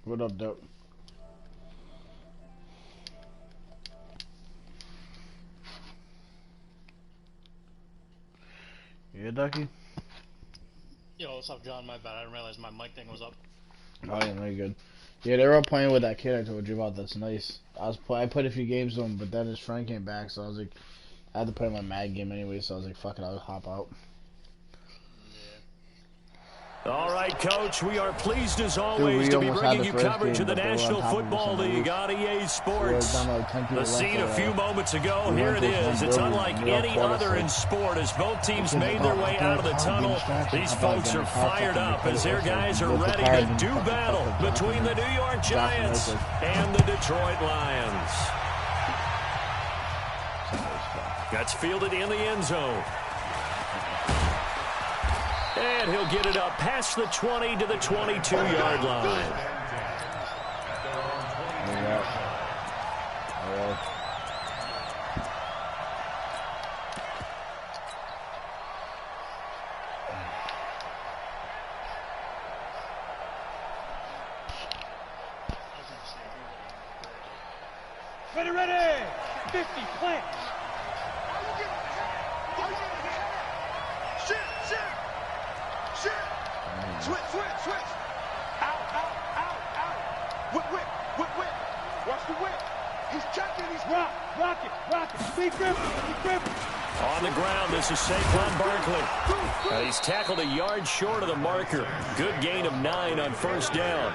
What up, dope? Yeah, Ducky? Yo, what's up, John? My bad. I didn't realize my mic thing was up. Oh, yeah, no, you're good. Yeah, they were all playing with that kid I told you about. That's nice. I played a few games with him, but then his friend came back, so I was like, I had to play my Mad game anyway, so I was like, fuck it, I'll hop out. Yeah. All right, Coach, we are pleased as Dude, always we to be almost had bringing the you first coverage game, of the but they were on National top of us Football on the League roof. on EA We Sports. were down to like 10 people The left scene a few moments ago, we here went it to this is. one It's building, unlike and we all any caught us, other like, in sport as both teams kids made are their going, way "Get out of the the car, tunnel. get distracted." These I thought, folks "Get in are the car, fired fucking up put as it their with guys them, are get the ready car, to and then do fucking battle fuck with between the New York Giants and the Detroit Lions. That's fielded in the end zone. And he'll get it up past the 20 to the 22-yard line. Ready! 50, plant! Shit! Switch! Out! Whip! Watch the whip! He's checking, he's rock it! Be gripping! On the ground, this is Saquon Barkley. He's tackled a yard short of the marker. Good gain of 9 on first down.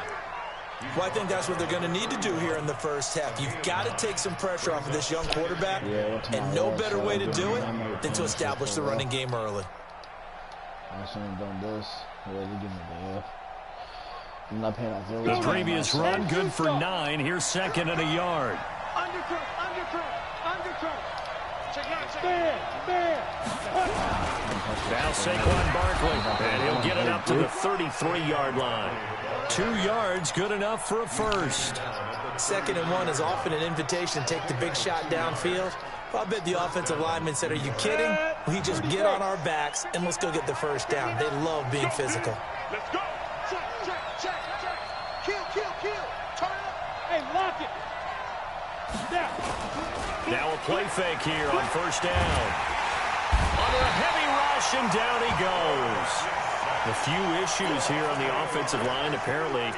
Well, I think that's what they're going to need to do here in the first half. You've got to take some pressure off of this young quarterback, and no better way to do it than to establish the running game early. I should have done this. Really give me the off. I'm not paying off The previous run, good for 9. Here's second and a yard. Undercurrent! Check it out! Now Saquon Barkley, and he'll get it up to the 33-yard line. 2 yards, good enough for a first. 2nd and 1 is often an invitation to take the big shot downfield. Well, I bet the offensive lineman said, "Are you kidding? We just get on our backs and let's go get the first down." They love being physical. Let's go! Check! Kill! Turn it up! Hey, lock it! Now a play fake here on first down. Under a heavy rush, and down he goes. A few issues here on the offensive line. Apparently,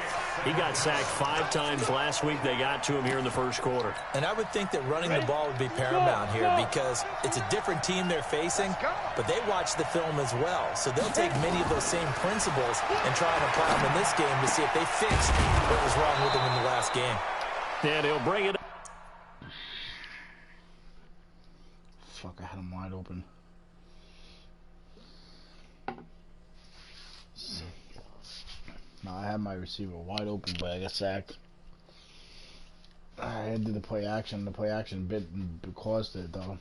he got sacked 5 times last week. They got to him here in the first quarter. And I would think that running the ball would be paramount here because it's a different team they're facing, but they watch the film as well. So they'll take many of those same principles and try and apply them in this game to see if they fix what was wrong with them in the last game. And he'll bring it up. Fuck, I had him wide open. No, I had my receiver wide open, but I got sacked. I had to do the play action. The play action bit caused it, though.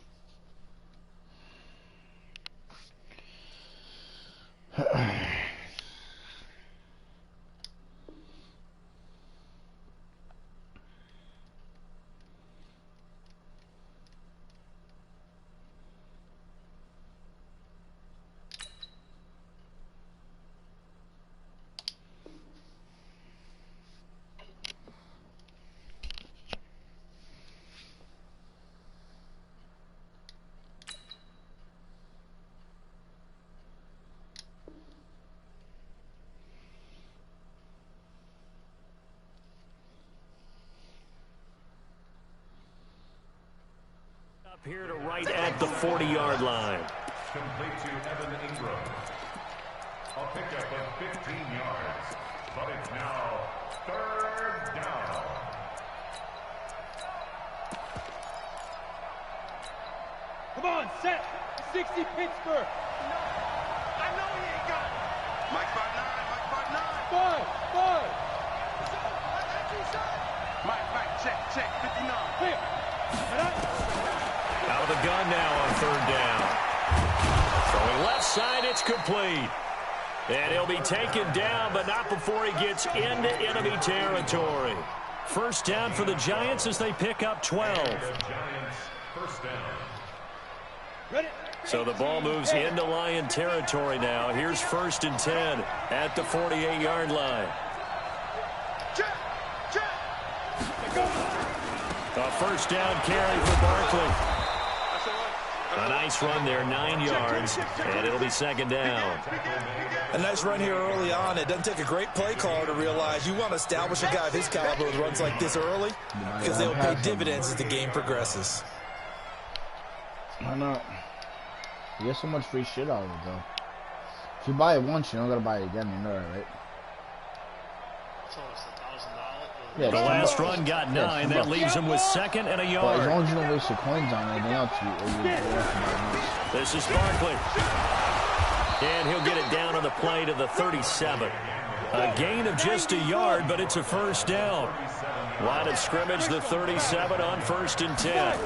Up here to right at the 40-yard line. Complete to Evan Ingram. A pickup of 15 yards, but it's now 3rd down. Come on, set! 60 Pittsburgh! I know he ain't got it! Mike 5'9". Five! Mike, check, 59. Clear! Out of the gun now on 3rd down. Throwing left side, it's complete. And he'll be taken down, but not before he gets into enemy territory. First down for the Giants as they pick up 12. Giants, first down. Ready? So the ball moves into Lion territory now. Here's 1st and 10 at the 48-yard line. Check! A first down carry for Barkley. A nice run there, 9 yards, and it'll be second down. A nice run here early on. It doesn't take a great play caller to realize you want to establish a guy of his caliber with runs like this early because they'll pay dividends as the game progresses. Why not? You get so much free shit out of it, though. If you buy it once, you don't gotta buy it again. You know that, right? So it's $1,000. Yeah, The last run got 9. That leaves him with second and a But as yard. long as you don't waste your coins on anything else, you have to buy it. This is Barkley. And he'll get it down on the play to the 37. A gain of just a yard, but it's a first down. Line of scrimmage, the 37 on 1st and 10.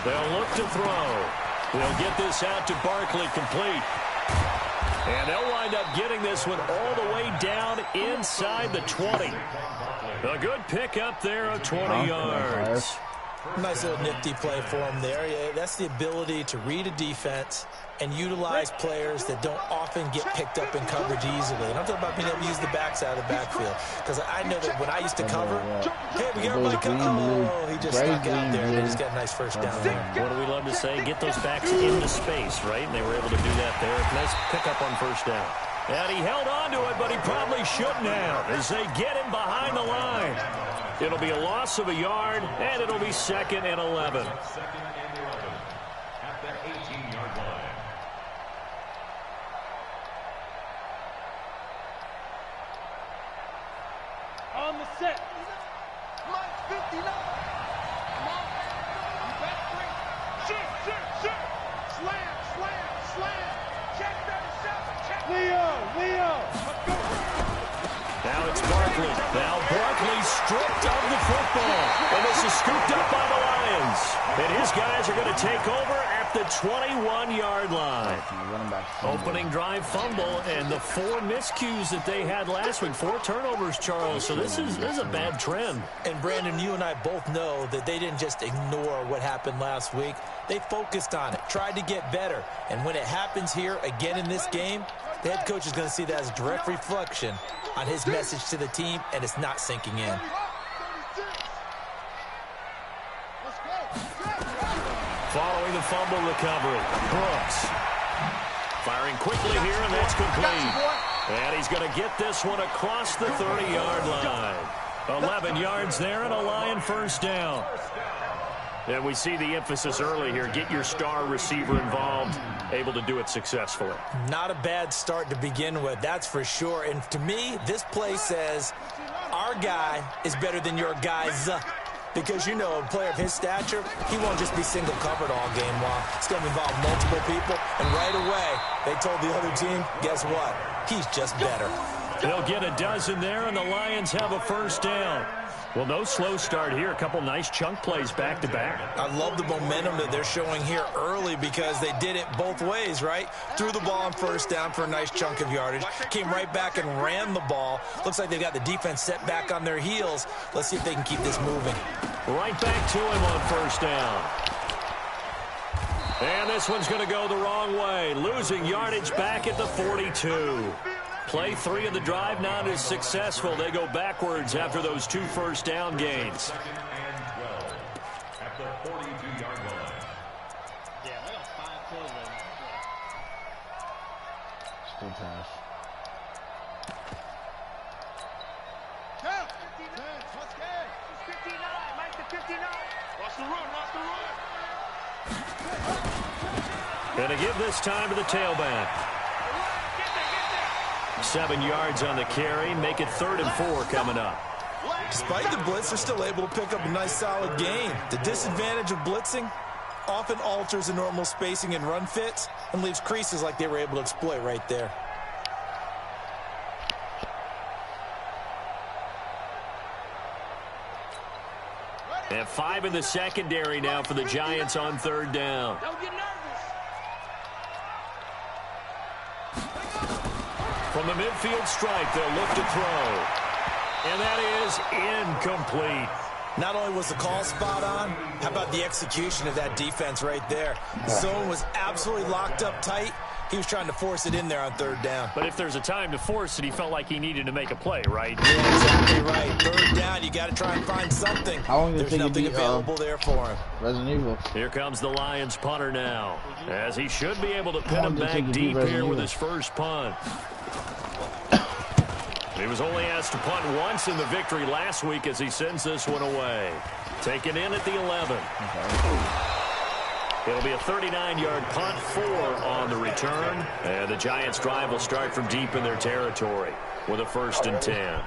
They'll look to throw. They'll get this out to Barkley, complete. And they'll wind up getting this one all the way down inside the 20. A good pickup there of 20 yards. Nice little nifty play for him there. Yeah, that's the ability to read a defense and utilize players that don't often get picked up in coverage easily. And I'm talking about being able to use the backside of the backfield. Because I know that when I used to cover, hey, we got everybody come. Oh, he just stuck out there. They just got a nice first down there. What do we love to say? Get those backs into space, right? And they were able to do that there. Nice pickup on first down. And he held on to it, but he probably shouldn't have as they get him behind the line. It'll be a loss of a yard, and it'll be 2nd and 11. At the 18-yard line. On the set. Mike 59. Shoot. Slam. Check 37. Check. Leo. Let's go. Now it's Barkley. Now Barkley stripped of the football. And this is scooped up by the Lions. And his guys are going to take over at the 21-yard line. Opening drive fumble and the 4 miscues that they had last week. 4 turnovers, Charles. So this is a bad trend. And Brandon, you and I both know that they didn't just ignore what happened last week. They focused on it, tried to get better. And when it happens here again in this game, the head coach is going to see that as a direct reflection on his message to the team, and it's not sinking in. Following the fumble recovery, Brooks. Firing quickly here, and that's complete. And he's going to get this one across the 30-yard line. 11 yards there and a Lion first down. And we see the emphasis early here. Get your star receiver involved, able to do it successfully. Not a bad start to begin with, that's for sure. And to me, this play says our guy is better than your guys. Because, you know, a player of his stature, he won't just be single covered all game long. It's going to involve multiple people. And right away, they told the other team, guess what? He's just better. They'll get a dozen there, and the Lions have a first down. Well, no slow start here. A couple nice chunk plays back-to-back. I love the momentum that they're showing here early because they did it both ways, right? Threw the ball on first down for a nice chunk of yardage. Came right back and ran the ball. Looks like they've got the defense set back on their heels. Let's see if they can keep this moving. Right back to him on first down. And this one's going to go the wrong way. Losing yardage back at the 42. Play 3 of the drive not as successful. They go backwards after those 2 first down gains. 2nd and 12 at the 42-yard line. Yeah, they got 5 plays there. Still trash. Count. Let's go. 59. Mike the 59. Watch the run. Going to give this time to the tailback. 7 yards on the carry. Make it 3rd and 4 coming up. Despite the blitz, they're still able to pick up a nice solid gain. The disadvantage of blitzing often alters the normal spacing and run fits and leaves creases like they were able to exploit right there. And 5 in the secondary now for the Giants on 3rd down. Don't get nervous. From the midfield stripe, they'll look to throw. And that is incomplete. Not only was the call spot on, how about the execution of that defense right there? The zone was absolutely locked up tight. He was trying to force it in there on 3rd down. But if there's a time to force it, he felt like he needed to make a play, right? Yeah, exactly right. 3rd down, you got to try and find something. How long There's nothing available there for him. Resident Evil. Here comes the Lions punter now, as he should be able to pin him back deep here with his first punt. He was only asked to punt once in the victory last week as he sends this one away. Taken in at the 11. It'll be a 39-yard punt, 4 on the return. And the Giants' drive will start from deep in their territory with a 1st and 10.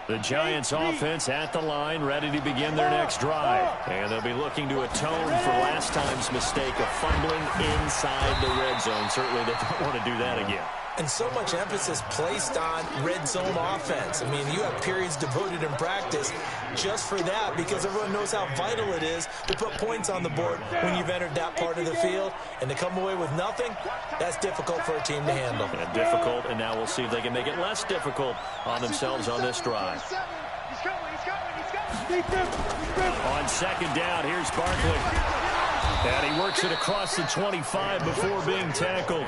The Giants' offense at the line, ready to begin their next drive. And they'll be looking to atone for last time's mistake of fumbling inside the red zone. Certainly they don't want to do that again. And so much emphasis placed on red zone offense. I mean, you have periods devoted in practice just for that because everyone knows how vital it is to put points on the board when you've entered that part of the field. And to come away with nothing, that's difficult for a team to handle. And difficult, and now we'll see if they can make it less difficult on themselves on this drive. On 2nd down, here's Barkley. And he works it across the 25 before being tackled.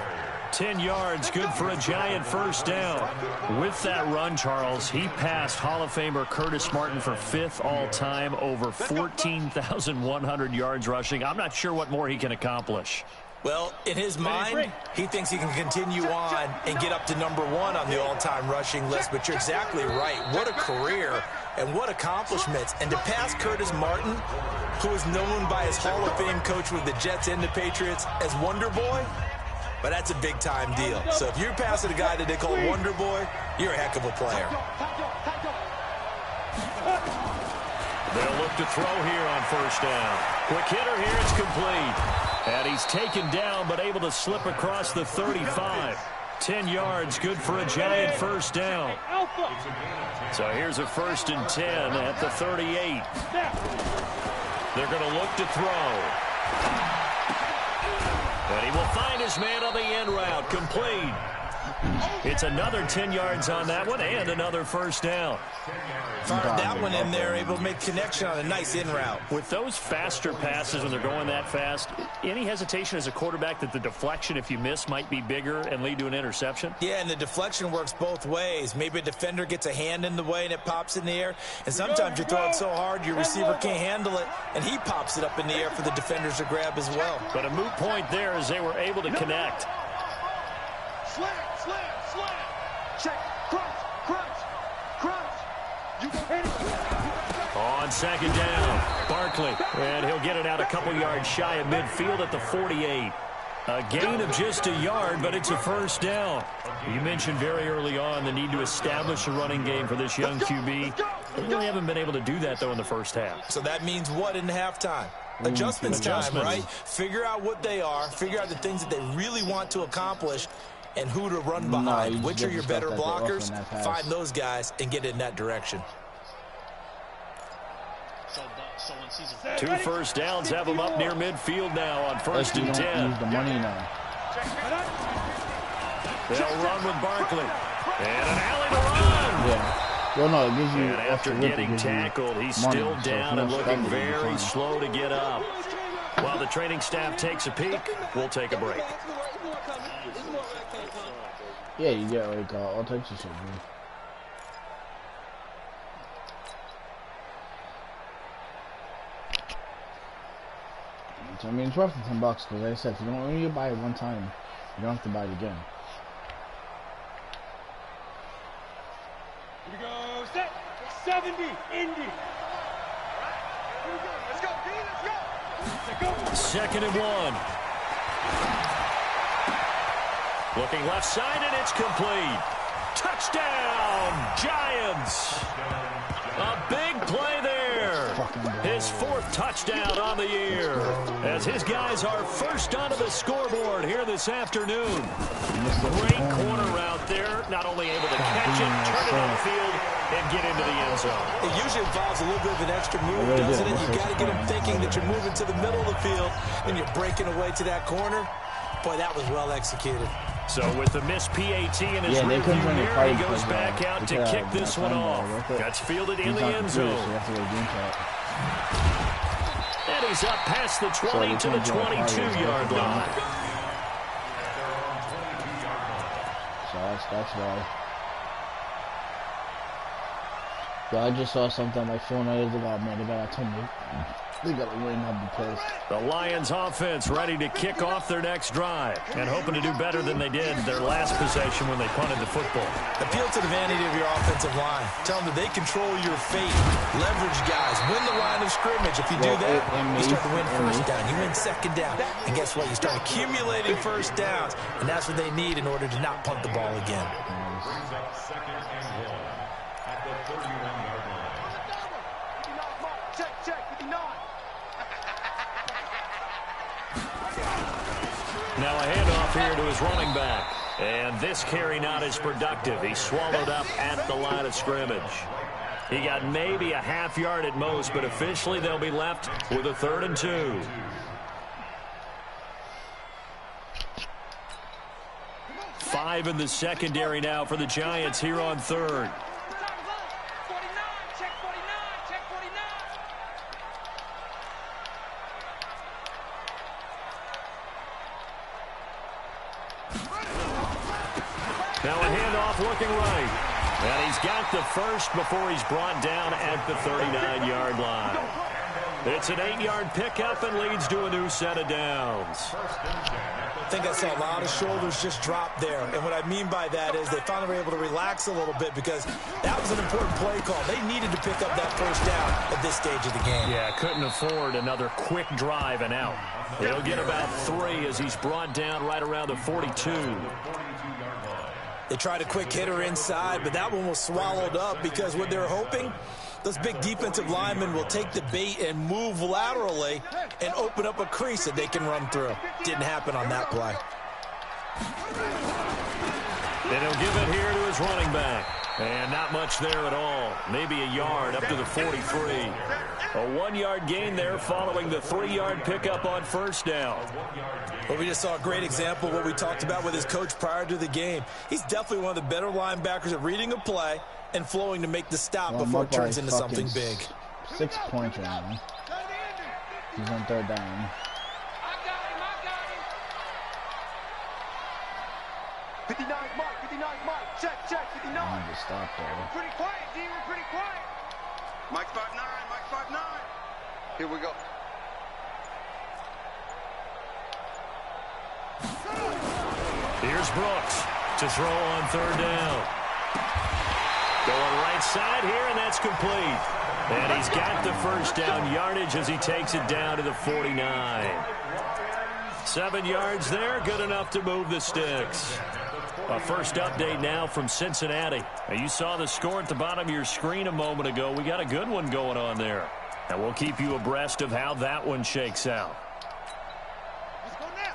10 yards, good for a Giant 1st down. With that run, Charles, he passed Hall of Famer Curtis Martin for 5th all-time, over 14,100 yards rushing. I'm not sure what more he can accomplish. Well, in his mind, he thinks he can continue on and get up to number 1 on the all-time rushing list, but you're exactly right. What a career and what accomplishments. And to pass Curtis Martin, who is known by his Hall of Fame coach with the Jets and the Patriots as Wonder Boy, but that's a big-time deal. So if you're passing a guy that they call Wonder Boy, you're a heck of a player. They'll look to throw here on 1st down. Quick hitter here, it's complete. And he's taken down, but able to slip across the 35. 10 yards, good for a Giant 1st down. So here's a 1st and 10 at the 38. They're going to look to throw. And he will find his man on the end route, complete. It's another 10 yards on that one and another 1st down. Fired that one in there, able to make connection on a nice in route. With those faster passes when they're going that fast, any hesitation as a quarterback that the deflection, if you miss, might be bigger and lead to an interception? Yeah, and the deflection works both ways. Maybe a defender gets a hand in the way and it pops in the air. And sometimes you throw it so hard your receiver can't handle it, and he pops it up in the air for the defenders to grab as well. But a moot point there as they were able to connect. Slant. Check. Crunch. You can hit it. On 2nd down, Barkley. And he'll get it out a couple yards shy of midfield at the 48. A gain of just a yard, but it's a 1st down. You mentioned very early on the need to establish a running game for this young QB. They really haven't been able to do that, though, in the 1st half. So that means what in halftime? Adjustments time, right? Figure out what they are. Figure out the things that they really want to accomplish and who to run behind. Which are your better blockers? Find those guys and get in that direction. 2 1st downs have them up near midfield now on 1st and 10. Use the money now. They'll run with Barkley. And an alley to run. Yeah. Well, no, it gives you. And after getting tackled, he's still down and looking very slow to get up. While the training staff takes a peek, we'll take a break. Yeah, you get like all types of shit, man. So, I mean, it's roughly $10 because, like I said, if you don't, when you buy it one time, you don't have to buy it again. Here we go. Set. 70. Indy. Here we go. Let's go. D, let's go. 2nd and 1. Looking left side, and it's complete. Touchdown, Giants. A big play there. His 4th touchdown on the year. As his guys are first onto the scoreboard here this afternoon. Great corner route there. Not only able to catch it, turn it on the field, and get into the end zone. It usually involves a little bit of an extra move, doesn't it? You've got to get them thinking that you're moving to the middle of the field, and you're breaking away to that corner. Boy, that was well executed. So with the missed PAT in his rearview mirror, he goes back out to kick this one off. That's fielded in the end zone. And and he's up past the 20 to the 22-yard line. So that's why. Yeah, I just saw something on my phone. I was like, oh man, they got to win, have the place. The Lions offense ready to kick off their next drive and hoping to do better than they did their last possession when they punted the football. Appeal to the vanity of your offensive line. Tell them that they control your fate. Leverage guys. Win the line of scrimmage. If you do that, you start to win first down. You win second down. And guess what? You start accumulating first downs. And that's what they need in order to not punt the ball again. Brings up 2nd and 1 at the 31-yard line. Now a handoff here to his running back. And this carry not as productive. He swallowed up at the line of scrimmage. He got maybe a half yard at most, but officially they'll be left with a 3rd and 2. Five in the secondary now for the Giants here on 3rd. Now a handoff looking right. And he's got the first before he's brought down at the 39-yard line. It's an 8-yard pickup and leads to a new set of downs. I think I saw a lot of shoulders just drop there. And what I mean by that is they finally were able to relax a little bit because that was an important play call. They needed to pick up that first down at this stage of the game. Yeah, couldn't afford another quick drive and out. He'll get about 3 as he's brought down right around the 42. They tried a quick hitter inside, but that one was swallowed up because what they're hoping, those big defensive linemen will take the bait and move laterally and open up a crease that they can run through. Didn't happen on that play. Then he'll give it here to his running back. And not much there at all. Maybe a yard up to the 43. A 1-yard gain there following the 3-yard pickup on first down. Well, we just saw a great example of what we talked about with his coach prior to the game. He's definitely one of the better linebackers at reading a play and flowing to make the stop before it turns into something big. 6 points right now. He's on 3rd down. 59, Mike, check, 59. I need to stop there. Pretty quiet, D, we're pretty quiet. Mike 5'9", Here we go. Here's Brooks to throw on 3rd down. Going right side here, and that's complete. And he's got the first down yardage as he takes it down to the 49. 7 yards there, good enough to move the sticks. A first update now from Cincinnati. Now, you saw the score at the bottom of your screen a moment ago. We got a good one going on there. And we'll keep you abreast of how that one shakes out.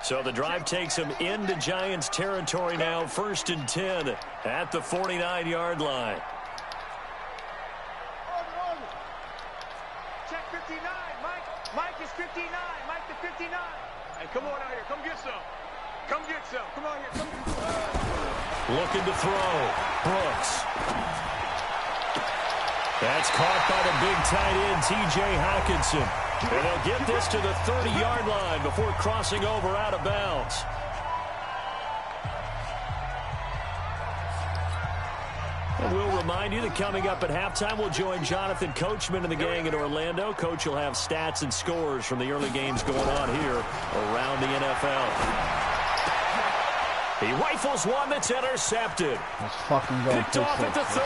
So the drive takes him into Giants territory now. 1st and 10 at the 49-yard line. Check 59, Mike. Mike is 59. Mike the 59. Hey, come on out here. Come get some. Come get some. Come on here. Come get some. Looking to throw. Brooks. That's caught by the big tight end, T.J. Hockenson. And they'll get this to the 30-yard line before crossing over out of bounds. And we'll remind you that coming up at halftime, we'll join Jonathan Coachman and the gang in Orlando. Coach will have stats and scores from the early games going on here around the NFL. He rifles one that's intercepted. Let's fucking go. Picked off at the 30.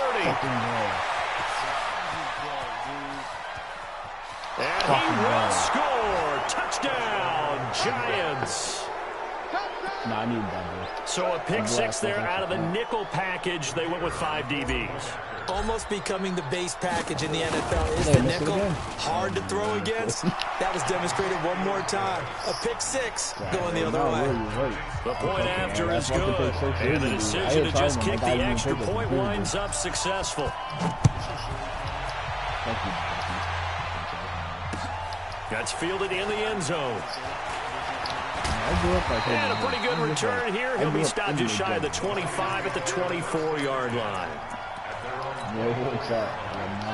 And he will score. Touchdown, Giants. No, I need that. So a pick 6 there out of the nickel package. They went with 5 DBs. Almost becoming the base package in the NFL is the nickel. Hard to throw against. That was demonstrated one more time. A pick 6 going the other way. The point after is good. And the decision to just kick the extra point winds up successful. Thank you. That's fielded in the end zone. And a pretty good return here. He'll be stopped just shy of the 25 at the 24-yard line. Yeah, what's that?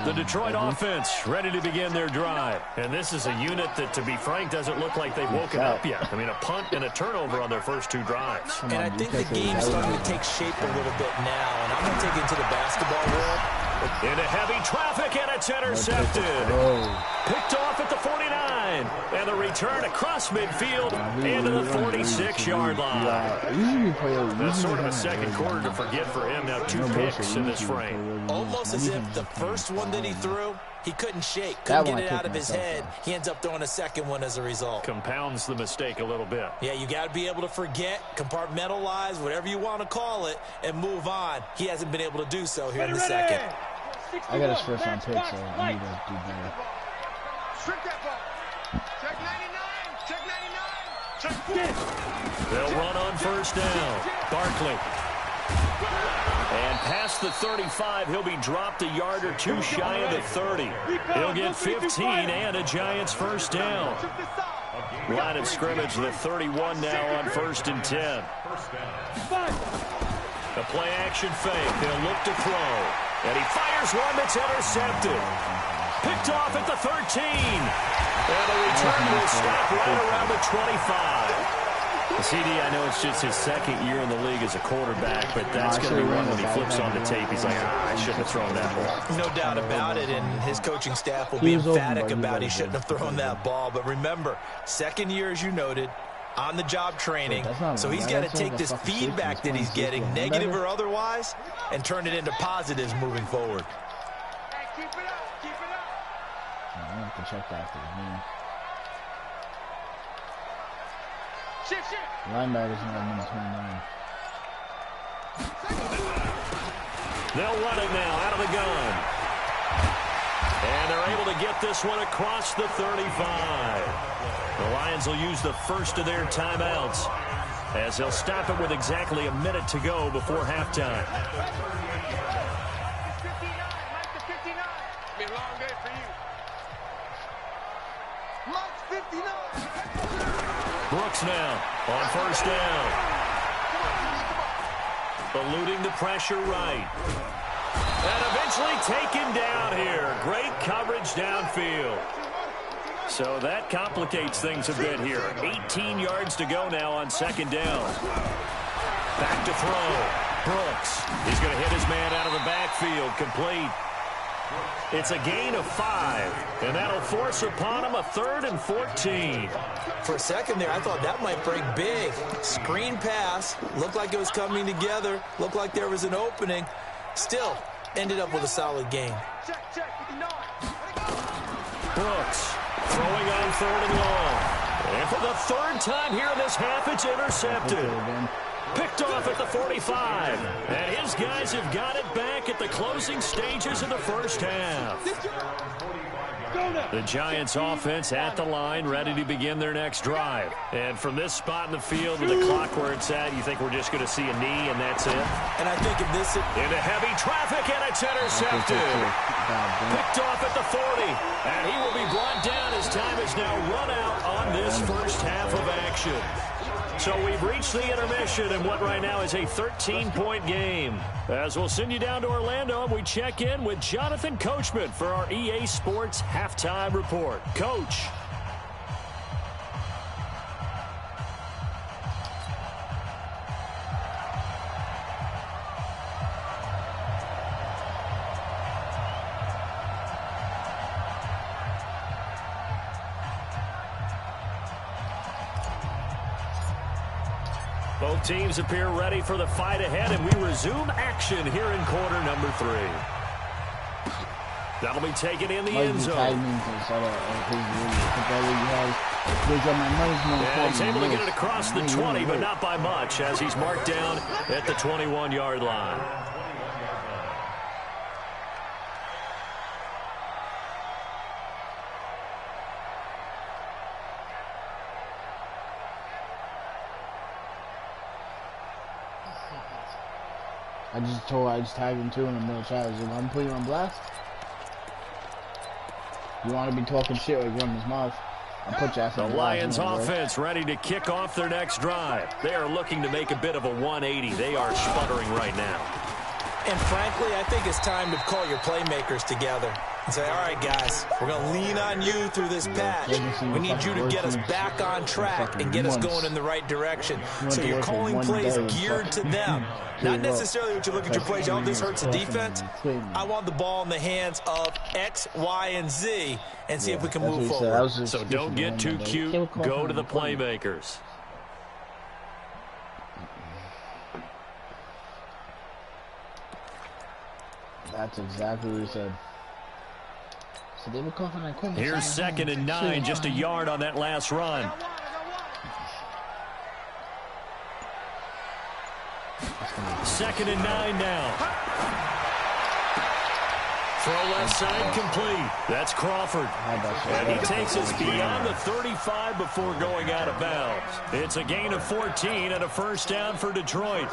The Detroit offense ready to begin their drive. And this is a unit that, to be frank, doesn't look like they've woken up yet. I mean, a punt and a turnover on their first 2 drives. And I think the game's starting to take shape a little bit now. And I'm going to take it to the basketball world. Into heavy traffic, and it's intercepted. Picked off at the 49. And the return across midfield into the 46-yard line. That's sort of a second quarter to forget for him. Now 2 picks in this frame. Almost as if the first one that he threw, he couldn't shake, couldn't get it out of his head. He ends up throwing a second one as a result. Compounds the mistake a little bit. Yeah, you got to be able to forget, compartmentalize, whatever you want to call it, and move on. He hasn't been able to do so here in the second. I got his first round pick, so I need to do better. Shrink that ball. Check 99. Check 99. Check 4. They'll run on first down. Barkley. And past the 35, he'll be dropped a yard or 2 shy of the 30. He'll get 15 and a Giants first down. Line of scrimmage, the 31 now on first and 10. A play action fake. They'll look to throw. And he fires one that's intercepted. Picked off at the 13. And the return will stop right around the 25. CD, I know it's just his second year in the league as a quarterback, but that's going to be one when he flips on the tape. He's like, I shouldn't have thrown that ball. No doubt about it, and his coaching staff will be emphatic about he shouldn't have thrown that ball. But remember, second year, as you noted, on-the-job training, so he's got to take this feedback that he's getting, negative or otherwise, and turn it into positives moving forward. Hey, keep it up. Keep it up. I have to check that for the name. Shit. Linebacker's not number 29. They'll run it now out of the gun. And they're able to get this one across the 35. The Lions will use the first of their timeouts as they'll stop it with exactly a minute to go before halftime. 59. Mike the 59. Be a long day for you. Mike's 59. Brooks now on first down. Eluding the pressure right. And eventually taken down here. Great coverage downfield. So that complicates things a bit here. 18 yards to go now on second down. Back to throw. Brooks. He's going to hit his man out of the backfield. Complete. It's a gain of 5, and that'll force upon him a 3rd and 14. For a second there, I thought that might break big. Screen pass, looked like it was coming together, looked like there was an opening. Still, ended up with a solid gain. Check. 59. Brooks throwing on 3rd and long. And for the 3rd time here in this half, it's intercepted. Picked off at the 45. And his guys have got it back at the closing stages of the first half. The Giants offense at the line, ready to begin their next drive. And from this spot in the field with the clock where it's at, you think we're just going to see a knee and that's it? And I think if this... Into heavy traffic, and it's intercepted. Picked off at the 40. And he will be brought down as time is now run out on this first half of action. So we've reached the intermission in what right now is a 13-point game. As we'll send you down to Orlando, and we check in with Jonathan Coachman for our EA Sports Halftime Report. Coach. Both teams appear ready for the fight ahead, and we resume action here in quarter number 3. That'll be taken in the end zone. And he's able to get it across the 20, but not by much, as he's marked down at the 21-yard line. I just tagged him too in the middle chat. I said, I'm putting you on blast. You want to be talking shit like running his mouth? I'll put you the Lions offense ready to kick off their next drive. They are looking to make a bit of a 180. They are sputtering right now. And frankly, I think it's time to call your playmakers together. and say, all right, guys, we're going to lean on you through this patch. We need you to get us back on track and get us going in the right direction. So your calling plays geared to them. Not necessarily what you look at your plays, oh, this hurts the defense. I want the ball in the hands of X, Y, and Z and see if we can move forward. So don't get too cute. Go to the playmakers. That's exactly what he said. So they were coughing like Quinn. Here's 2nd and 9, just a yard on that last run. Second and 9 now. Throw left side complete. That's Crawford. And he takes us beyond the 35 before going out of bounds. It's a gain of 14 and a first down for Detroit.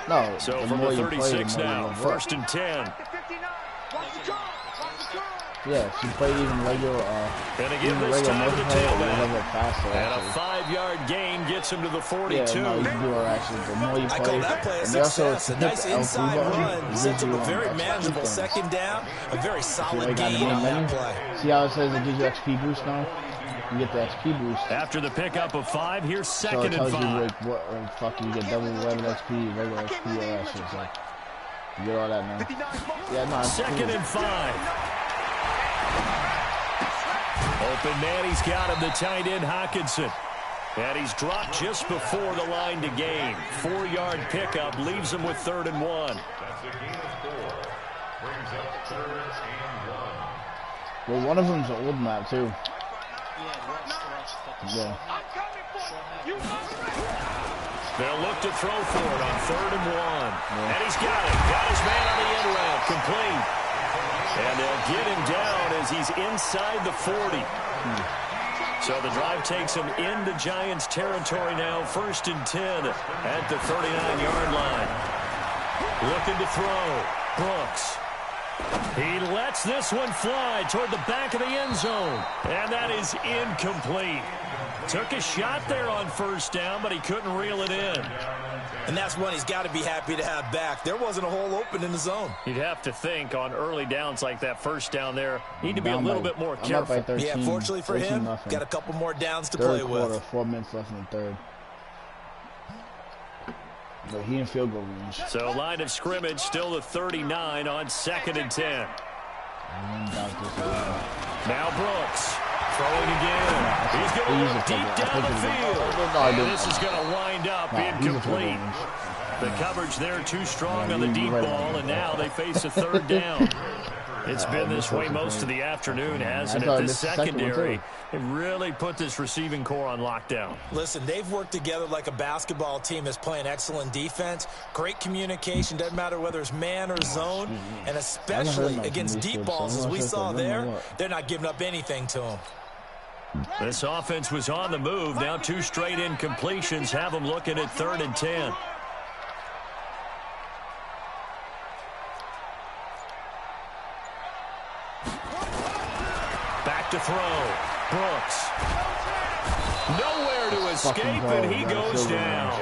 No, so from the 36 now, 1st and 10. Yeah, if you play even regular, and again this time to the tailback. And a 5-yard gain gets him to the 42. Yeah, no, you can do it actually. The more you play, I call that play a success. A nice inside run sets up a very manageable 2nd down. A very solid gain on that play. See how it says it gives you XP boost now? You get the XP boost. After the pickup of 5, here's 2nd and 5. So it tells you like what fuck you get double regular XP, regular XP, all that shit. So you get all that now. Yeah, no. 2nd and 5. Open man, he's got him, the tight end Hockenson. And he's dropped just before the line to gain. 4-yard pickup leaves him with 3rd and 1. That's a gain of 4. Brings up 3rd and 1. Well, one of them's an old map too. Yeah. They'll look to throw for it on 3rd and 1. Yeah. And he's got it. Got his man on the end route. Complete. And they'll get him down as he's inside the 40. So the drive takes him into Giants territory now. 1st and 10 at the 39-yard line. Looking to throw. Brooks. He lets this one fly toward the back of the end zone. And that is incomplete. Took a shot there on 1st down, but he couldn't reel it in. And that's one he's got to be happy to have back. There wasn't a hole open in the zone. You'd have to think on early downs like that 1st down there, need to be a little bit more careful. 13, yeah, fortunately for him, got a couple more downs to play with. Third quarter, 4 minutes left in the third. But he in field goal range. So line of scrimmage still the 39 on 2nd and 10. Now Brooks. Throwing again. He's going to look deep down the field. And this is going to wind up incomplete. The coverage there too strong on the deep ball, and now they face a 3rd down. It's been this way most of the afternoon, hasn't it? The secondary, it really put this receiving core on lockdown. Listen, they've worked together like a basketball team that's playing excellent defense. Great communication, doesn't matter whether it's man or zone, and especially against deep balls, as we saw there, they're not giving up anything to them. This offense was on the move. Now 2 straight incompletions have them looking at 3rd and 10. Back to throw. Brooks. Nowhere to escape, and he goes down.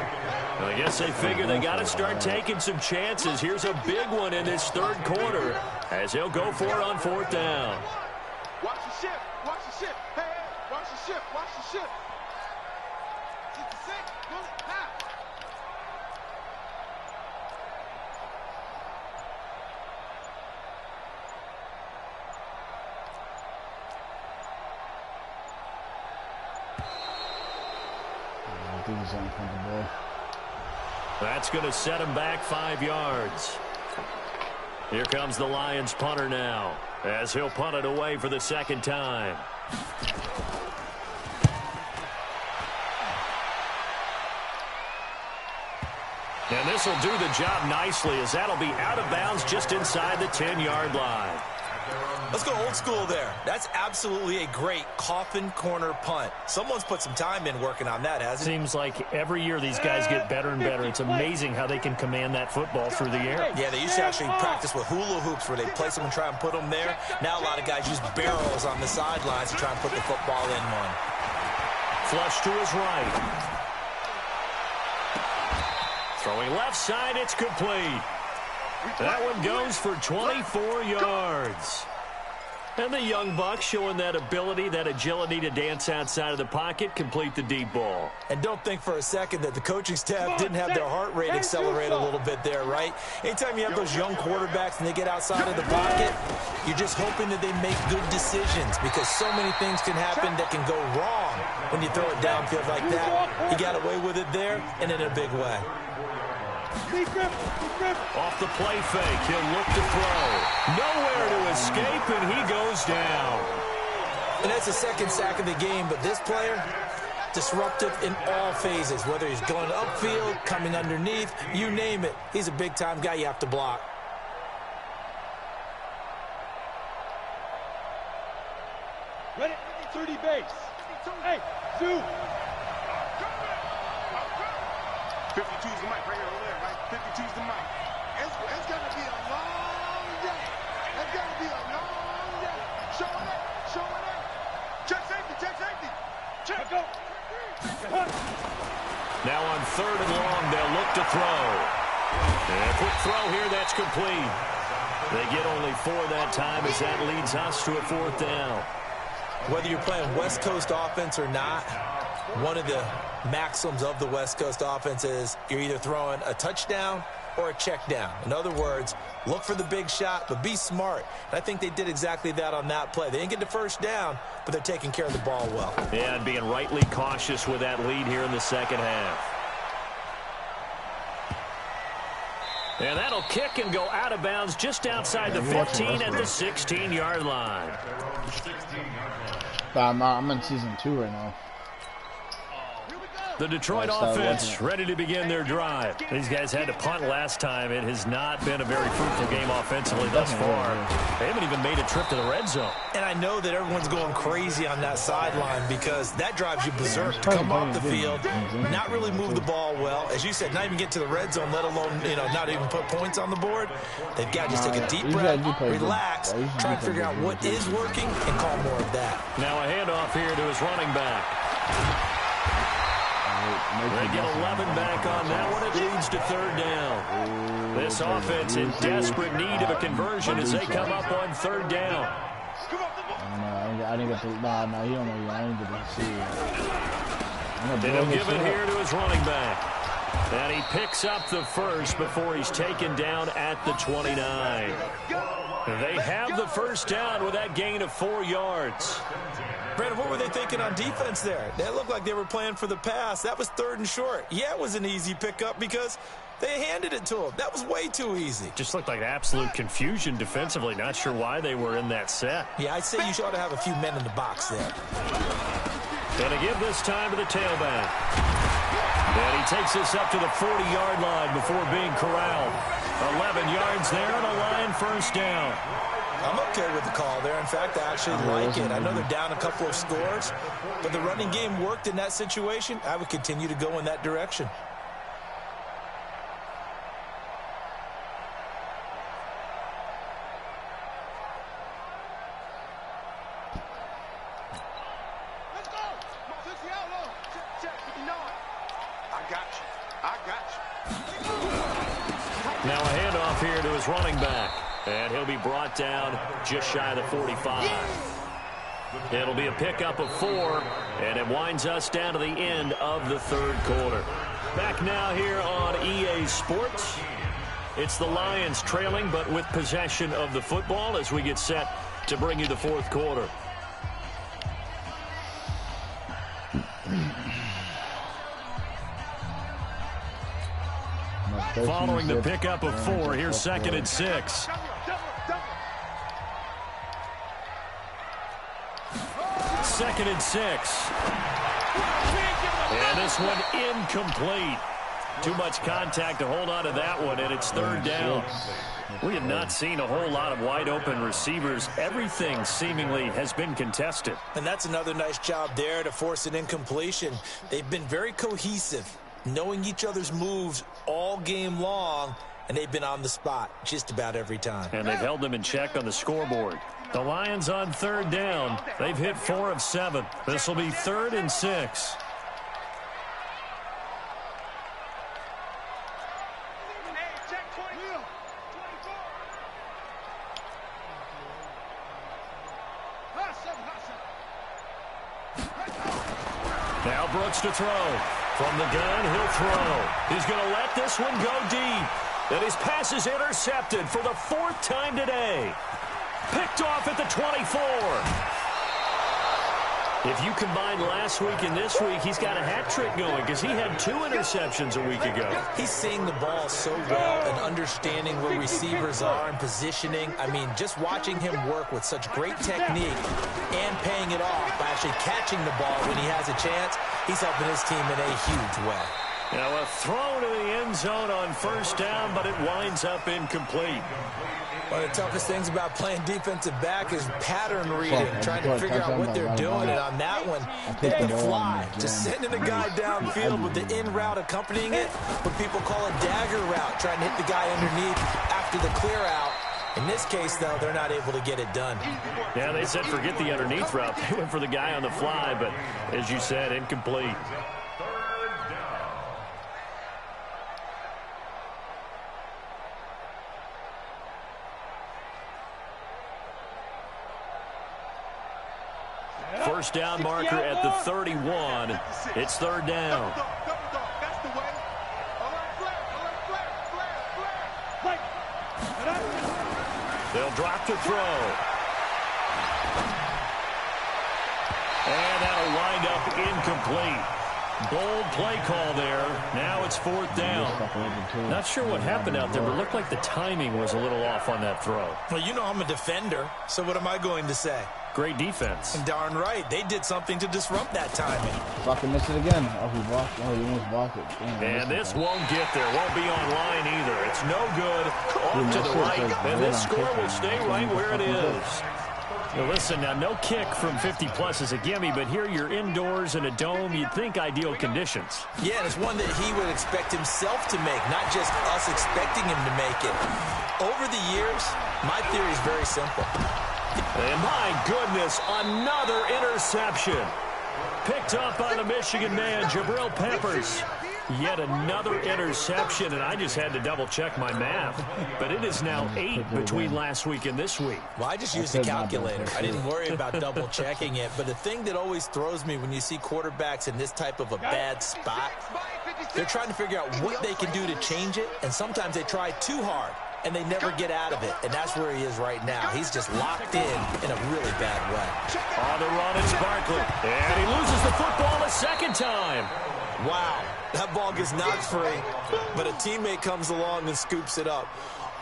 Well, I guess they figure they got to start taking some chances. Here's a big one in this 3rd quarter as he'll go for it on 4th down. Watch the ship. Watch the ship. Hey, hey, watch the ship. Watch the ship. 66. Go. Now. I think he's uncomfortable. That's going to set him back 5 yards. Here comes the Lions punter now, as he'll punt it away for the 2nd time. And this will do the job nicely, as that'll be out of bounds just inside the 10-yard line. Let's go old school there. That's absolutely a great coffin corner punt. Someone's put some time in working on that, hasn't it? Seems like every year these guys get better and better. It's amazing how they can command that football through the air. Yeah, they used to actually practice with hula hoops where they place them and try and put them there. Now a lot of guys use barrels on the sidelines to try and put the football in one. Flush to his right. Throwing left side, it's complete. That one goes for 24 yards. And the young buck showing that ability, that agility to dance outside of the pocket, complete the deep ball. And don't think for a second that the coaching staff didn't have their heart rate accelerate a little bit there, right? Anytime you have those young quarterbacks and they get outside of the pocket, you're just hoping that they make good decisions because so many things can happen that can go wrong when you throw it downfield like that. He got away with it there and in a big way. Off the play fake, he'll look to throw. Nowhere to escape, and he goes down. And that's the second sack of the game, but this player, disruptive in all phases, whether he's going upfield, coming underneath, you name it. He's a big-time guy you have to block. Ready? 30 base. Hey, Zoo. 52's the mic right here over there, right? 52's the mic. It's going to be a long day. It's going to be a long day. Show it up. Show it up. Check safety. Check safety. Check. Go. Now on 3rd and long, they'll look to throw. And a quick throw here, that's complete. They get only 4 that time as that leads us to a 4th down. Whether you're playing West Coast offense or not, one of the maxims of the West Coast offense is you're either throwing a touchdown or a check down. In other words, look for the big shot, but be smart. And I think they did exactly that on that play. They didn't get the first down, but they're taking care of the ball well. Yeah, and being rightly cautious with that lead here in the second half. And that'll kick and go out of bounds just outside the 15 at the 16-yard line. I'm in season 2 right now. The Detroit offense ready to begin their drive. These guys had to punt last time. It has not been a very fruitful game offensively thus far. They haven't even made a trip to the red zone. And I know that everyone's going crazy on that sideline because that drives you berserk to come off the field, not really move the ball well. As you said, not even get to the red zone, let alone, not even put points on the board. They've got to just take a deep breath, relax, try and figure out what is working and call more of that. Now a handoff here to his running back. They get 11 back on that one. It leads to 3rd down. This offense in desperate need of a conversion as they come up on 3rd down. I didn't get the... Nah, he don't know. I didn't get to see it. They'll give it here to his running back. And he picks up the first before he's taken down at the 29. They have the first down with that gain of 4 yards. Brandon, what were they thinking on defense there? They looked like they were playing for the pass. That was 3rd and short. Yeah, it was an easy pickup because they handed it to him. That was way too easy. Just looked like absolute confusion defensively. Not sure why they were in that set. Yeah, I'd say you ought to have a few men in the box there. Going to give this time to the tailback. And he takes this up to the 40-yard line before being corralled. 11 yards there on a line first down. I'm okay with the call there. In fact, I actually like it. I know they're down a couple of scores, but the running game worked in that situation. I would continue to go in that direction. Let's go. I got you. Now a handoff here to his running back. And he'll be brought down just shy of the 45. It'll be a pickup of 4, and it winds us down to the end of the 3rd quarter. Back now here on EA Sports. It's the Lions trailing, but with possession of the football as we get set to bring you the 4th quarter. Following the pickup of 4, here's 2nd and 6. Second and 6. And this one incomplete. Too much contact to hold on to that one, and it's 3rd down. We have not seen a whole lot of wide open receivers. Everything seemingly has been contested. And that's another nice job there to force an incompletion. They've been very cohesive, knowing each other's moves all game long, and they've been on the spot just about every time. And they've held them in check on the scoreboard. The Lions on 3rd down. They've hit 4 of 7. This will be 3rd and 6. Now Brooks to throw. From the gun, he'll throw. He's going to let this one go deep. And his pass is intercepted for the 4th time today. Picked off at the 24. If you combine last week and this week, he's got a hat trick going because he had 2 interceptions a week ago. He's seeing the ball so well and understanding where receivers are and positioning. I mean, just watching him work with such great technique and paying it off by actually catching the ball when he has a chance, he's helping his team in a huge way. Now a throw to the end zone on 1st down, but it winds up incomplete. One of the toughest things about playing defensive back is pattern reading, trying to figure out what they're doing. And on that one, they had to fly. Just sending a guy downfield with the in route accompanying it, what people call a dagger route, trying to hit the guy underneath after the clear out. In this case, though, they're not able to get it done. Yeah, they said forget the underneath route. They went for the guy on the fly, but as you said, incomplete. First down marker at the 31. It's 3rd down. They'll drop to throw. And that'll wind up incomplete. Bold play call there. Now it's 4th down. Not sure what happened out there, but it looked like the timing was a little off on that throw. Well, you know I'm a defender, so what am I going to say? Great defense. And darn right, they did something to disrupt that timing. Fucking missed it again. Oh, he blocked. Oh, he almost blocked it. Damn, and this won't get there. Won't be online either. It's no good. Off to the right. And this score will stay right where it is. Now listen, now no kick from 50-plus is a gimme, but here you're indoors in a dome. You'd think ideal conditions. Yeah, and it's one that he would expect himself to make, not just us expecting him to make it. Over the years, my theory is very simple. And my goodness, another interception. Picked up by the Michigan man, Jabril Peppers. Yet another interception, and I just had to double-check my math. But it is now 8 between last week and this week. Well, I just used a calculator. I didn't worry about double-checking it. But the thing that always throws me when you see quarterbacks in this type of a bad spot, they're trying to figure out what they can do to change it, and sometimes they try too hard, and they never get out of it. And that's where he is right now. He's just locked in a really bad way. On the run, it's Barkley. And he loses the football a 2nd time. Wow, that ball gets knocked free, but a teammate comes along and scoops it up.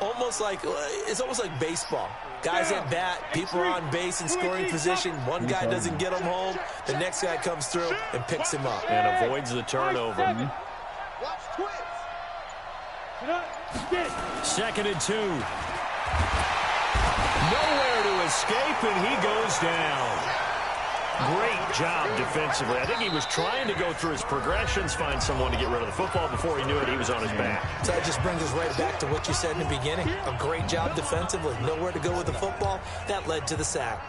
It's almost like baseball. Guys at bat, people are on base in scoring position. One guy doesn't get him home. The next guy comes through and picks him up. And avoids the turnover. 2nd and 2. Nowhere to escape, and he goes down. Great job defensively. I think he was trying to go through his progressions, find someone to get rid of the football. Before he knew it, he was on his back. So that just brings us right back to what you said in the beginning. A great job defensively. Nowhere to go with the football. That led to the sack.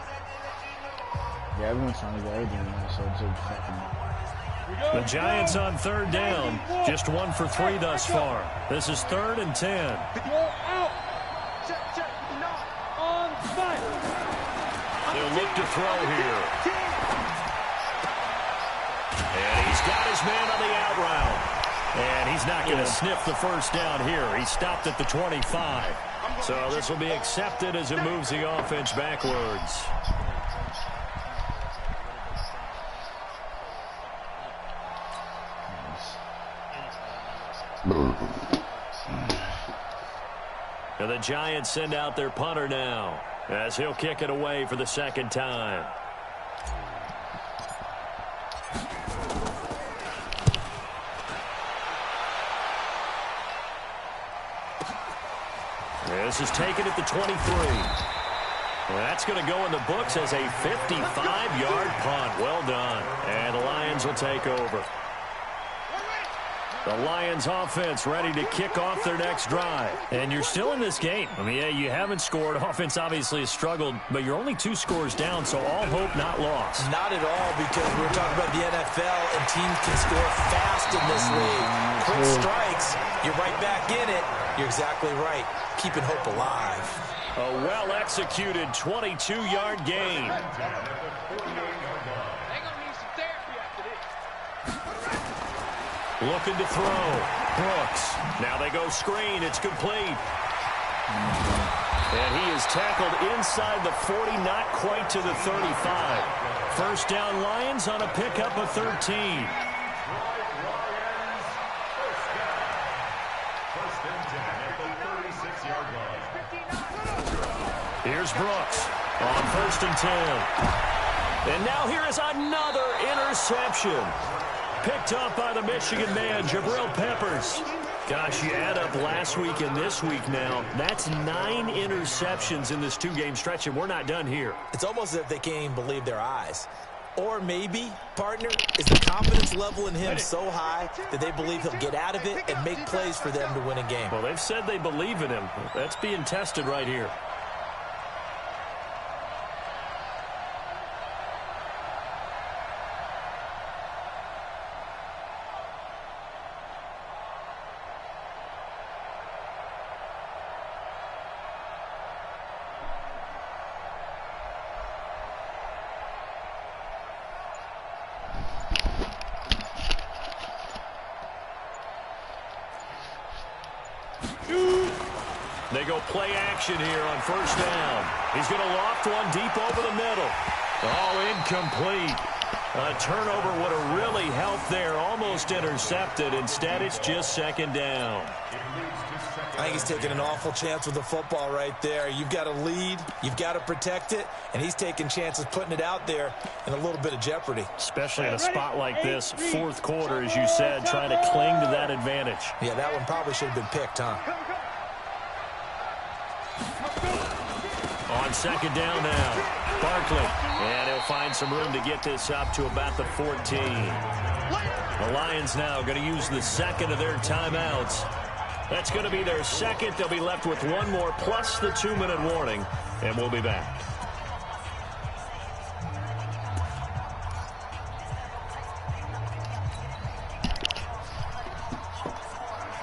Yeah, everyone's trying to get everything now, so it's a fucking... The Giants on 3rd down. Just 1 for 3 thus far. This is 3rd and 10. They'll look to throw here. And he's got his man on the out route. And he's not going to sniff the 1st down here. He stopped at the 25. So this will be accepted as it moves the offense backwards. And the Giants send out their punter now, as he'll kick it away for the 2nd time. This is taken at the 23. Well, that's going to go in the books as a 55-yard punt. Well done. And the Lions will take over. The Lions offense ready to kick off their next drive. And you're still in this game. I mean, yeah, you haven't scored. Offense obviously has struggled, but you're only 2 scores down, so all hope not lost. Not at all, because we're talking about the NFL, and teams can score fast in this league. Quick strikes, you're right back in it. You're exactly right. Keeping hope alive. A well-executed 22-yard gain. Looking to throw. Brooks. Now they go screen. It's complete. And he is tackled inside the 40, not quite to the 35. First down Lions on a pickup of 13. Here's Brooks on 1st and 10. And now here is another interception. Picked up by the Michigan man, Jabril Peppers. Gosh, you add up last week and this week now, that's 9 interceptions in this 2-game stretch, and we're not done here. It's almost as if they can't even believe their eyes. Or maybe, partner, is the confidence level in him so high that they believe he'll get out of it and make plays for them to win a game. Well, they've said they believe in him. That's being tested right here. They go play action here on 1st down. He's going to loft one deep over the middle. Oh, incomplete. A turnover would have really helped there. Almost intercepted. Instead, it's just 2nd down. I think he's taking an awful chance with the football right there. You've got to lead. You've got to protect it. And he's taking chances putting it out there in a little bit of jeopardy. Especially in a spot like this, 4th quarter, as you said, trying to cling to that advantage. Yeah, that one probably should have been picked, huh? On 2nd down now, Barkley. And he'll find some room to get this up to about the 14. The Lions now going to use the 2nd of their timeouts. That's going to be their 2nd. They'll be left with 1 more plus the 2-minute warning. And we'll be back.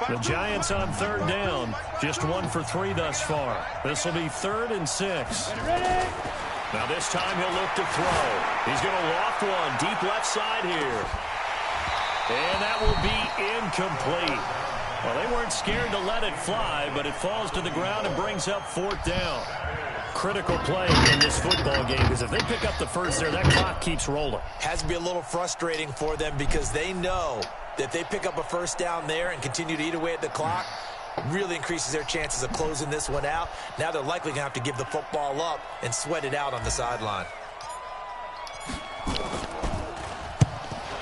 The Giants on 3rd down. Just 1 for 3 thus far. This will be 3rd and 6. Now this time he'll look to throw. He's going to loft one deep left side here. And that will be incomplete. Well, they weren't scared to let it fly, but it falls to the ground and brings up 4th down. Critical play in this football game, because if they pick up the first there, that clock keeps rolling. Has to be a little frustrating for them because they know that they pick up a 1st down there and continue to eat away at the clock, really increases their chances of closing this one out. Now they're likely going to have to give the football up and sweat it out on the sideline.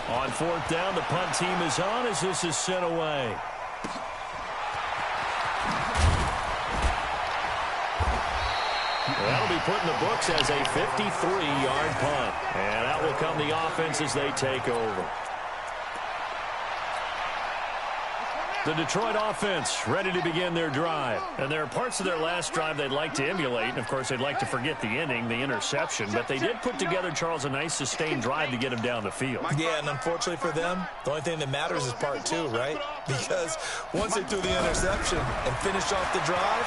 On 4th down, the punt team is on as this is sent away. That'll be put in the books as a 53-yard punt. And out will come the offense as they take over. The Detroit offense ready to begin their drive. And there are parts of their last drive they'd like to emulate. And, of course, they'd like to forget the ending, the interception. But they did put together, Charles, a nice sustained drive to get them down the field. Yeah, and unfortunately for them, the only thing that matters is part 2, right? Because once they threw the interception and finished off the drive,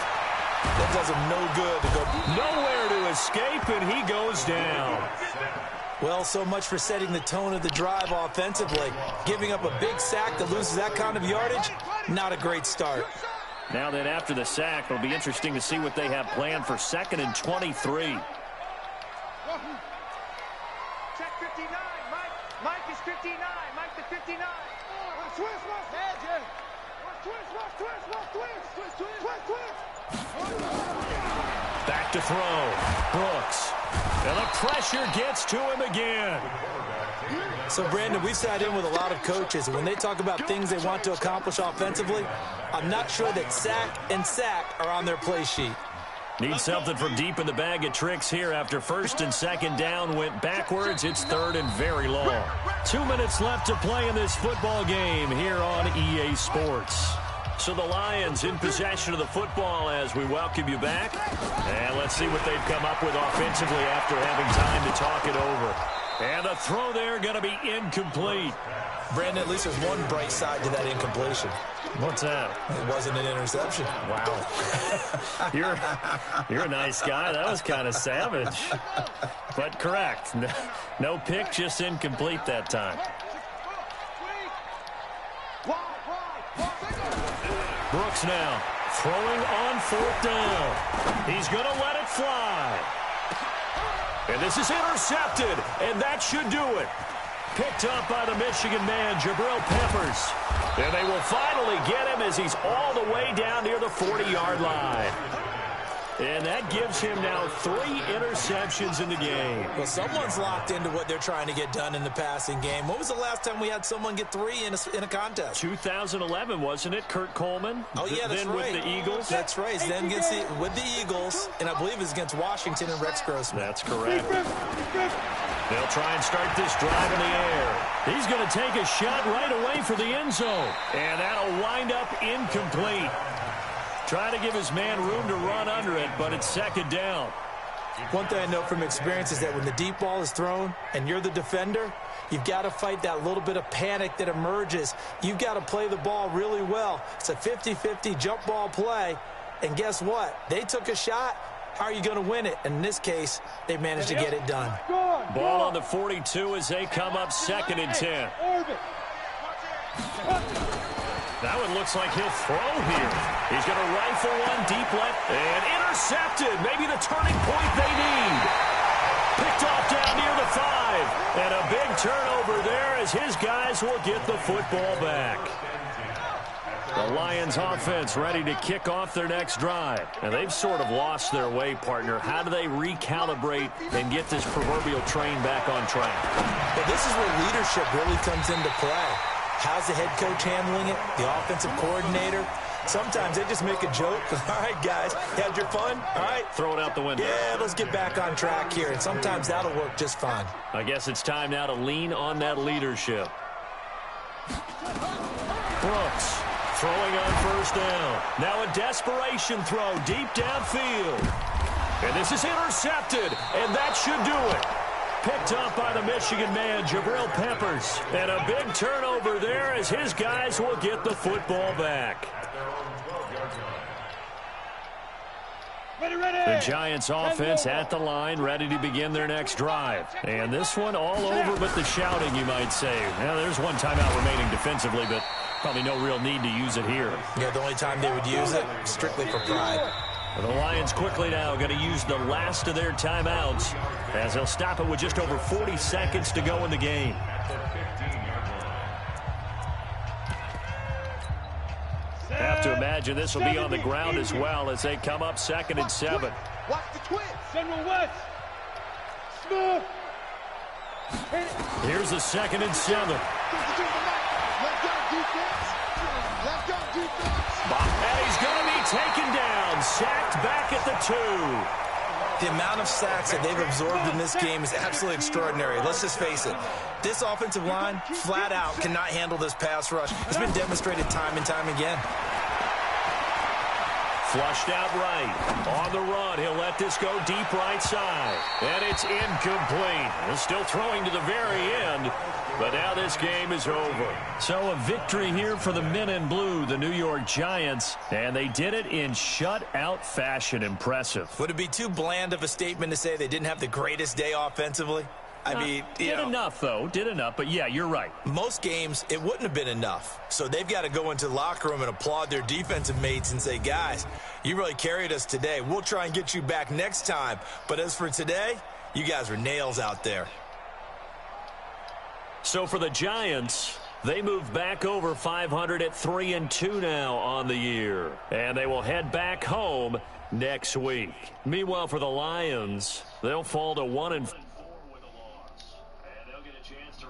that does them no good to go. Nowhere to escape, and he goes down. Well, so much for setting the tone of the drive offensively. Giving up a big sack that loses that kind of yardage, not a great start. Now then, after the sack, it'll be interesting to see what they have planned for 2nd and 23. Check 59. Mike is 59. Mike the 59. Twist, magic. Twist. Back to throw. Brooks. And the pressure gets to him again. So, Brandon, we sat in with a lot of coaches, and when they talk about things they want to accomplish offensively, I'm not sure that sack and sack are on their play sheet. Need something from deep in the bag of tricks here after 1st and 2nd down went backwards. It's 3rd and very long. 2 minutes left to play in this football game here on EA Sports. So the Lions in possession of the football as we welcome you back. And let's see what they've come up with offensively after having time to talk it over. And the throw there going to be incomplete. Brandon, at least there's one bright side to that incompletion. What's that? It wasn't an interception. Wow. You're a nice guy. That was kind of savage. But correct. No pick, just incomplete that time. Brooks now throwing on 4th down. He's going to let it fly. And this is intercepted, and that should do it. Picked up by the Michigan man, Jabril Peppers. And they will finally get him as he's all the way down near the 40-yard line. And that gives him now 3 interceptions in the game. Well, someone's locked into what they're trying to get done in the passing game. When was the last time we had someone get 3 in a contest? 2011, wasn't it? Kurt Coleman? Oh, yeah, that's then right. with the Eagles? That's right. Then with the Eagles, and I believe it's against Washington and Rex Grossman. That's correct. They'll try and start this drive in the air. He's going to take a shot right away for the end zone. And that'll wind up incomplete. Trying to give his man room to run under it, but it's 2nd down. One thing I know from experience is that when the deep ball is thrown and you're the defender, you've got to fight that little bit of panic that emerges. You've got to play the ball really well. It's a 50-50 jump ball play. And guess what? They took a shot. How are you going to win it? And in this case, they managed to get it done. Ball on the 42 as they come up 2nd and 10. Now it looks like he'll throw here. He's going to rifle one deep left and intercepted. Maybe the turning point they need. Picked off down near the 5. And a big turnover there as his guys will get the football back. The Lions offense ready to kick off their next drive. And they've sort of lost their way, partner. How do they recalibrate and get this proverbial train back on track? Well, this is where leadership really comes into play. How's the head coach handling it? The offensive coordinator? Sometimes they just make a joke. All right, guys, you had your fun? All right. Throw it out the window. Yeah, let's get back on track here. And sometimes that'll work just fine. I guess it's time now to lean on that leadership. Brooks throwing on 1st down. Now a desperation throw deep downfield. And this is intercepted, and that should do it. Picked up by the Michigan man, Jabril Peppers. And a big turnover there as his guys will get the football back. The Giants offense at the line, ready to begin their next drive. And this one all over but the shouting, you might say. Now, there's one timeout remaining defensively, but probably no real need to use it here. Yeah, the only time they would use it, strictly for pride. The Lions quickly now going to use the last of their timeouts as they'll stop it with just over 40 seconds to go in the game. Have to imagine this will be on the ground as well as they come up 2nd and 7. Watch the twist. General West. Smith. Here's the 2nd and 7. Let's go, defense. Let's go, defense. And he's going to be taken down, sacked back at the 2. The amount of sacks that they've absorbed in this game is absolutely extraordinary. Let's just face it. This offensive line, flat out, cannot handle this pass rush. It's been demonstrated time and time again. Flushed out right. On the run, he'll let this go deep right side. And it's incomplete. He's still throwing to the very end, but now this game is over. So a victory here for the men in blue, the New York Giants, and they did it in shutout fashion. Impressive. Would it be too bland of a statement to say they didn't have the greatest day offensively? I mean, did enough, though. Did enough, but yeah, you're right. Most games, it wouldn't have been enough. So they've got to go into the locker room and applaud their defensive mates and say, guys, you really carried us today. We'll try and get you back next time. But as for today, you guys were nails out there. So for the Giants, they move back over 500 at 3-2 now on the year. And they will head back home next week. Meanwhile, for the Lions, they'll fall to 1-4.